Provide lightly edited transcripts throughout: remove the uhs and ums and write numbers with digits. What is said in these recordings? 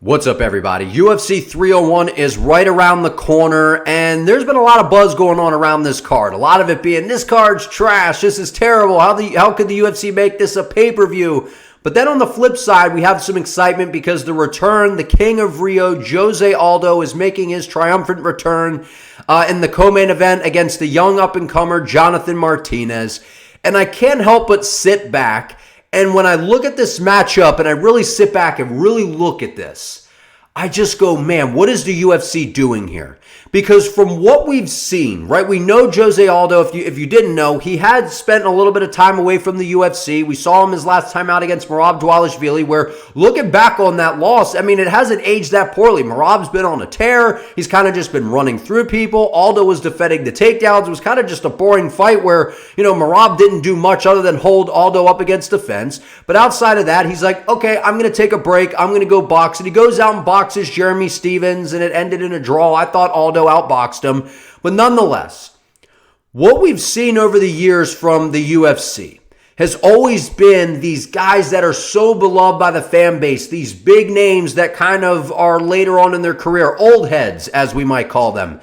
What's up, everybody? UFC 301 is right around the corner, and there's been a lot of buzz going on around this card. A lot of it being, this card's trash, this is terrible, how could the UFC make this a pay-per-view? But then on the flip side, we have some excitement because the King of Rio, Jose Aldo, is making his triumphant return in the co-main event against the young up-and-comer Jonathan Martinez. And I can't help but sit back, and when I look at this matchup and I really sit back and really look at this, I just go, man, what is the UFC doing here? Because from what we've seen, right, we know Jose Aldo, if you didn't know, he had spent a little bit of time away from the UFC. We saw him his last time out against Merab Dvalishvili, where looking back on that loss, I mean, it hasn't aged that poorly. Merab's been on a tear. He's kind of just been running through people. Aldo was defending the takedowns. It was kind of just a boring fight where, Merab didn't do much other than hold Aldo up against the fence. But outside of that, he's like, okay, I'm going to take a break. I'm going to go box. And he goes out and boxes Jeremy Stephens, and it ended in a draw. I thought Aldo outboxed him. But nonetheless, what we've seen over the years from the UFC has always been these guys that are so beloved by the fan base, these big names that kind of are later on in their career, old heads, as we might call them.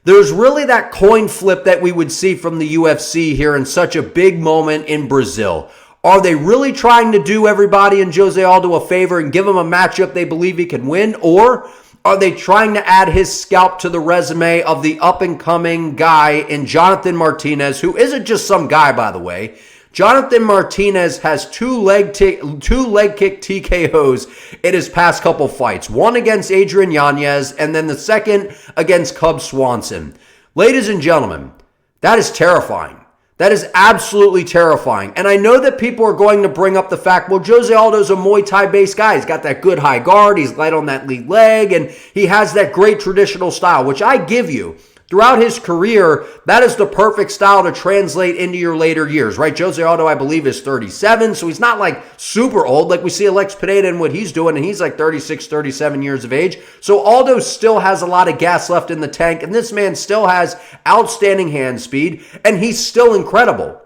There's really that coin flip that we would see from the UFC here in such a big moment in Brazil. Are they really trying to do everybody and Jose Aldo a favor and give him a matchup they believe he can win? Or are they trying to add his scalp to the resume of the up-and-coming guy in Jonathan Martinez, who isn't just some guy, by the way? Jonathan Martinez has two leg kick TKOs in his past couple fights. One against Adrian Yanez, and then the second against Cub Swanson. Ladies and gentlemen, that is terrifying. That is absolutely terrifying. And I know that people are going to bring up the fact, well, Jose Aldo's a Muay Thai-based guy. He's got that good high guard. He's light on that lead leg. And he has that great traditional style, which I give you. Throughout his career, that is the perfect style to translate into your later years, right? Jose Aldo, I believe, is 37, so he's not like super old like we see Alex Pineda and what he's doing, and he's like 36, 37 years of age. So Aldo still has a lot of gas left in the tank, and this man still has outstanding hand speed, and he's still incredible.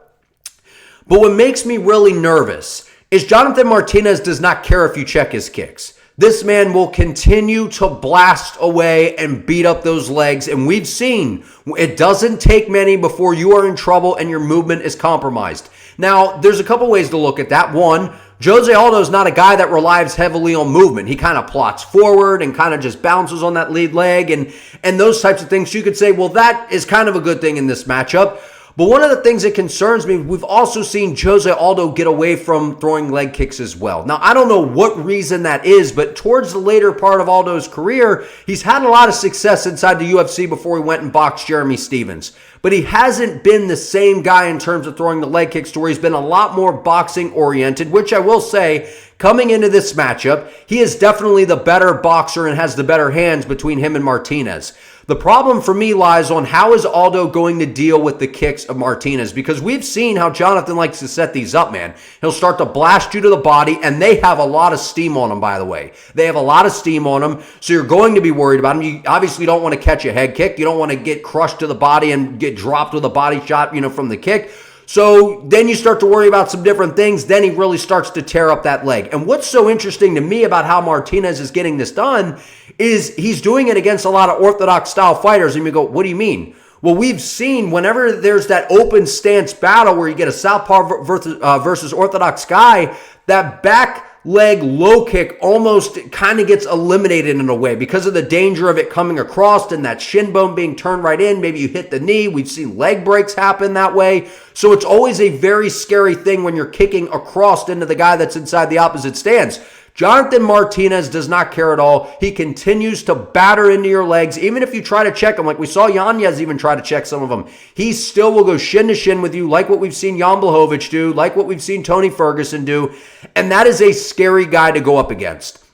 But what makes me really nervous is Jonathan Martinez does not care if you check his kicks. This man will continue to blast away and beat up those legs. And we've seen it doesn't take many before you are in trouble and your movement is compromised. Now, there's a couple ways to look at that. One, Jose Aldo is not a guy that relies heavily on movement. He kind of plots forward and kind of just bounces on that lead leg and those types of things. You could say, well, that is kind of a good thing in this matchup. But one of the things that concerns me, we've also seen Jose Aldo get away from throwing leg kicks as well. Now, I don't know what reason that is, but towards the later part of Aldo's career, he's had a lot of success inside the UFC before he went and boxed Jeremy Stephens. But he hasn't been the same guy in terms of throwing the leg kicks to where he's been a lot more boxing-oriented, which I will say, coming into this matchup, he is definitely the better boxer and has the better hands between him and Martinez. The problem for me lies on how is Aldo going to deal with the kicks of Martinez, because we've seen how Jonathan likes to set these up, man. He'll start to blast you to the body, and they have a lot of steam on them, by the way. They have a lot of steam on them, so you're going to be worried about them. You obviously don't want to catch a head kick. You don't want to get crushed to the body and get dropped with a body shot, from the kick. So then you start to worry about some different things. Then he really starts to tear up that leg. And what's so interesting to me about how Martinez is getting this done is he's doing it against a lot of orthodox style fighters. And you go, what do you mean? Well, we've seen whenever there's that open stance battle where you get a southpaw versus orthodox guy, that back leg low kick almost kind of gets eliminated in a way because of the danger of it coming across and that shin bone being turned right in. Maybe you hit the knee. We've seen leg breaks happen that way. So it's always a very scary thing when you're kicking across into the guy that's inside the opposite stance. Jonathan Martinez does not care at all. He continues to batter into your legs. Even if you try to check him, like we saw Yanez even try to check some of them, he still will go shin to shin with you, like what we've seen Jan Blachowicz do, like what we've seen Tony Ferguson do. And that is a scary guy to go up against.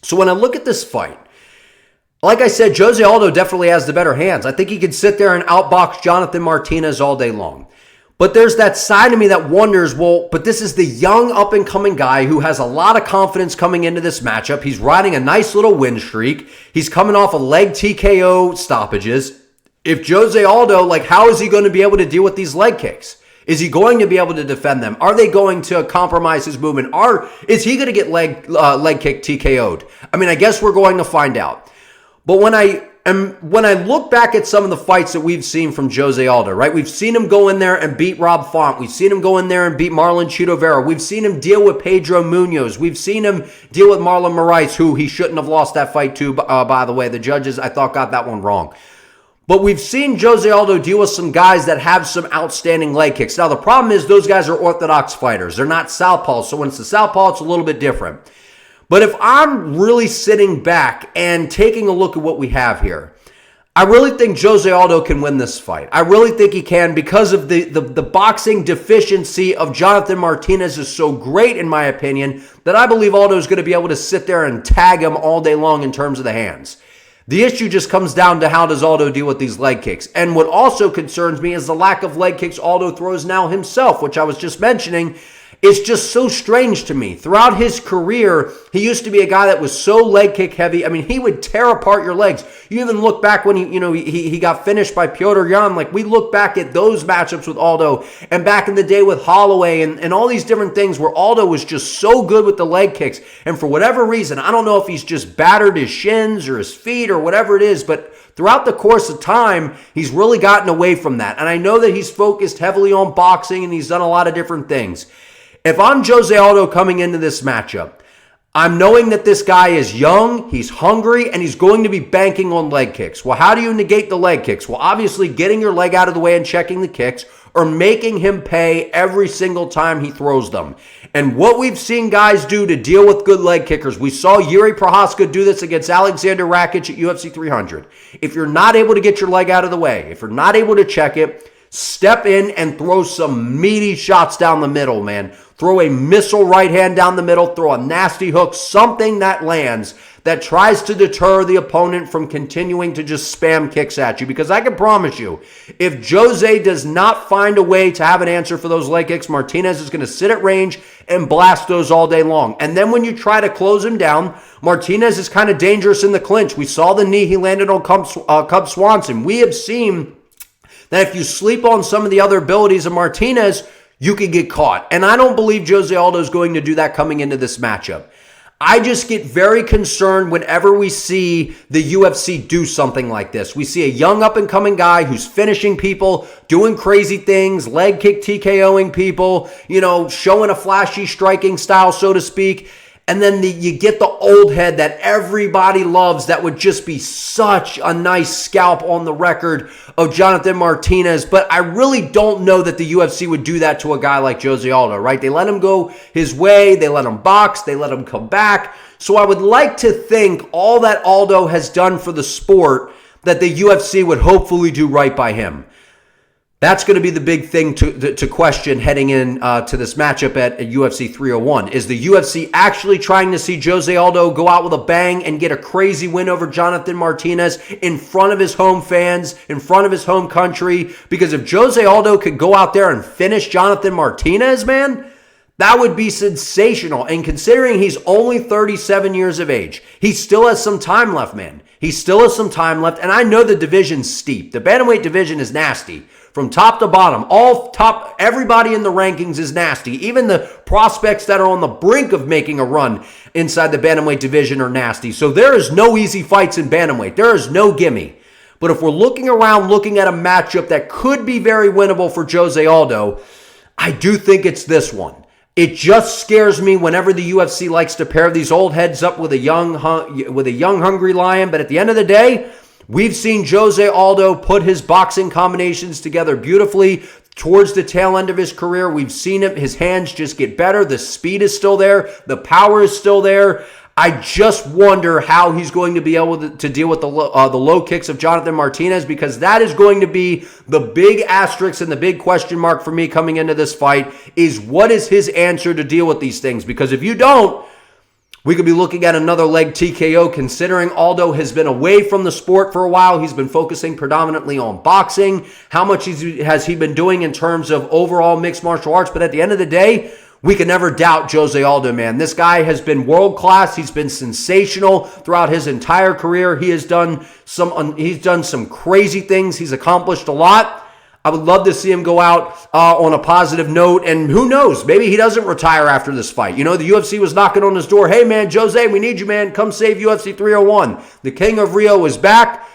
So when I look at this fight, like I said, Jose Aldo definitely has the better hands. I think he could sit there and outbox Jonathan Martinez all day long. But there's that side of me that wonders, well, but this is the young up-and-coming guy who has a lot of confidence coming into this matchup. He's riding a nice little win streak. He's coming off of leg TKO stoppages. If Jose Aldo, how is he going to be able to deal with these leg kicks? Is he going to be able to defend them? Are they going to compromise his movement? Is he going to get leg kick TKO'd? I mean, I guess we're going to find out. But when I look back at some of the fights that we've seen from Jose Aldo, right? We've seen him go in there and beat Rob Font. We've seen him go in there and beat Marlon Chito Vera. We've seen him deal with Pedro Munoz. We've seen him deal with Marlon Moraes, who he shouldn't have lost that fight to, by the way. The judges, I thought, got that one wrong. But we've seen Jose Aldo deal with some guys that have some outstanding leg kicks. Now, the problem is those guys are orthodox fighters. They're not southpaws. So when it's the southpaw, it's a little bit different. But if I'm really sitting back and taking a look at what we have here, I really think Jose Aldo can win this fight. I really think he can because of the boxing deficiency of Jonathan Martinez is so great, in my opinion, that I believe Aldo is going to be able to sit there and tag him all day long in terms of the hands. The issue just comes down to how does Aldo deal with these leg kicks. And what also concerns me is the lack of leg kicks Aldo throws now himself, which I was just mentioning. It's just so strange to me. Throughout his career, he used to be a guy that was so leg kick heavy. I mean, he would tear apart your legs. You even look back when he got finished by Piotr Jan. Like, we look back at those matchups with Aldo and back in the day with Holloway and all these different things where Aldo was just so good with the leg kicks. And for whatever reason, I don't know if he's just battered his shins or his feet or whatever it is, but throughout the course of time, he's really gotten away from that. And I know that he's focused heavily on boxing and he's done a lot of different things. If I'm Jose Aldo coming into this matchup, I'm knowing that this guy is young, he's hungry, and he's going to be banking on leg kicks. Well, how do you negate the leg kicks? Well, obviously getting your leg out of the way and checking the kicks or making him pay every single time he throws them. And what we've seen guys do to deal with good leg kickers, we saw Yuri Prochazka do this against Alexander Rakic at UFC 300. If you're not able to get your leg out of the way, if you're not able to check it, step in and throw some meaty shots down the middle, man. Throw a missile right hand down the middle, throw a nasty hook, something that lands that tries to deter the opponent from continuing to just spam kicks at you. Because I can promise you, if Jose does not find a way to have an answer for those leg kicks, Martinez is going to sit at range and blast those all day long. And then when you try to close him down, Martinez is kind of dangerous in the clinch. We saw the knee he landed on Cub Swanson. We have seen that if you sleep on some of the other abilities of Martinez, you can get caught. And I don't believe Jose Aldo is going to do that coming into this matchup. I just get very concerned whenever we see the UFC do something like this. We see a young up-and-coming guy who's finishing people, doing crazy things, leg kick TKOing people, showing a flashy striking style, so to speak. And then you get the old head that everybody loves that would just be such a nice scalp on the record of Jonathan Martinez. But I really don't know that the UFC would do that to a guy like Jose Aldo, right? They let him go his way. They let him box. They let him come back. So I would like to think all that Aldo has done for the sport that the UFC would hopefully do right by him. That's going to be the big thing to question heading in to this matchup at UFC 301. Is the UFC actually trying to see Jose Aldo go out with a bang and get a crazy win over Jonathan Martinez in front of his home fans, in front of his home country? Because if Jose Aldo could go out there and finish Jonathan Martinez, man, that would be sensational. And considering he's only 37 years of age, he still has some time left, man. He still has some time left. And I know the division's steep. The bantamweight division is nasty. From top to bottom, everybody in the rankings is nasty. Even the prospects that are on the brink of making a run inside the bantamweight division are nasty. So there is no easy fights in bantamweight. There is no gimme. But if we're looking around, looking at a matchup that could be very winnable for Jose Aldo, I do think it's this one. It just scares me whenever the UFC likes to pair these old heads up with a young hungry lion. But at the end of the day, we've seen Jose Aldo put his boxing combinations together beautifully towards the tail end of his career. We've seen his hands just get better. The speed is still there. The power is still there. I just wonder how he's going to be able to deal with the low kicks of Jonathan Martinez, because that is going to be the big asterisk and the big question mark for me coming into this fight is what is his answer to deal with these things? Because if you don't, we could be looking at another leg TKO, considering Aldo has been away from the sport for a while. He's been focusing predominantly on boxing. How much has he been doing in terms of overall mixed martial arts? But at the end of the day, we can never doubt Jose Aldo, man. This guy has been world class. He's been sensational throughout his entire career. He's done some crazy things. He's accomplished a lot. I would love to see him go out on a positive note. And who knows, maybe he doesn't retire after this fight. You know, the UFC was knocking on his door. Hey, man, Jose, we need you, man. Come save UFC 301. The King of Rio is back.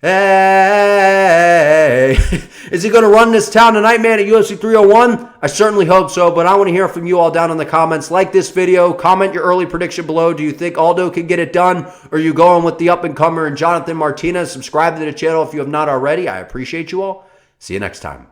Hey, is he going to run this town tonight, man, at UFC 301? I certainly hope so, but I want to hear from you all down in the comments. Like this video, comment your early prediction below. Do you think Aldo can get it done, or are you going with the up-and-comer and Jonathan Martinez? Subscribe to the channel if you have not already. I appreciate you all. See you next time.